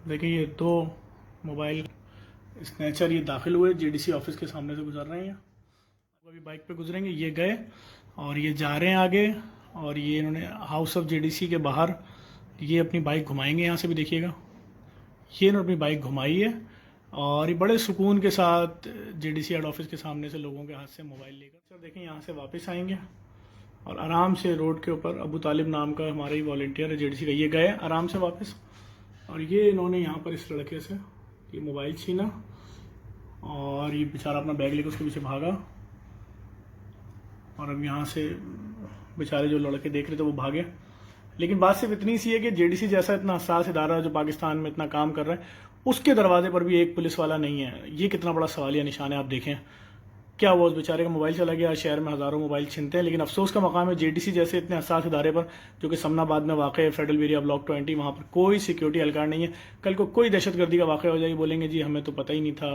देखिए ये दो मोबाइल स्नैचर ये दाखिल हुए, जेडीसी ऑफिस के सामने से गुजर रहे हैं। अभी बाइक पे गुजरेंगे, ये गए और ये जा रहे हैं आगे, और ये इन्होंने हाउस ऑफ जेडीसी के बाहर ये अपनी बाइक घुमाएंगे। यहाँ से भी देखिएगा, ये इन्होंने अपनी बाइक घुमाई है और ये बड़े सुकून के साथ जेडीसी हेड ऑफिस के सामने से लोगों के हाथ से मोबाइल लेकर सर देखें यहाँ से वापस आएंगे और आराम से रोड के ऊपर अबू तालिब नाम का हमारा ही वॉलंटियर है जेडीसी का, ये गए आराम से वापस और ये इन्होंने यहाँ पर इस लड़के से ये मोबाइल छीना और ये बेचारा अपना बैग लेकर उसके पीछे भागा और अब यहाँ से बेचारे जो लड़के देख रहे थे वो भागे। लेकिन बात सिर्फ इतनी सी है कि जेडीसी जैसा इतना हसास इदारा जो पाकिस्तान में इतना काम कर रहा है, उसके दरवाजे पर भी एक पुलिस वाला नहीं है। ये कितना बड़ा सवालिया निशान है। आप देखें क्या हुआ, उस बेचारे का मोबाइल चला गया। शहर में हज़ारों मोबाइल छिनते हैं, लेकिन अफसोस का मकाम है जेडीसी जैसे इतने हसास इदारे पर, जो कि समनाबाद में वाक़ है, फेडरल एरिया ब्लॉक 20, वहाँ पर कोई सिक्योरिटी एहलकार नहीं है। कल को कोई दहशतगर्दी का वाक़ हो जाए, बोलेंगे जी हमें तो पता ही नहीं था।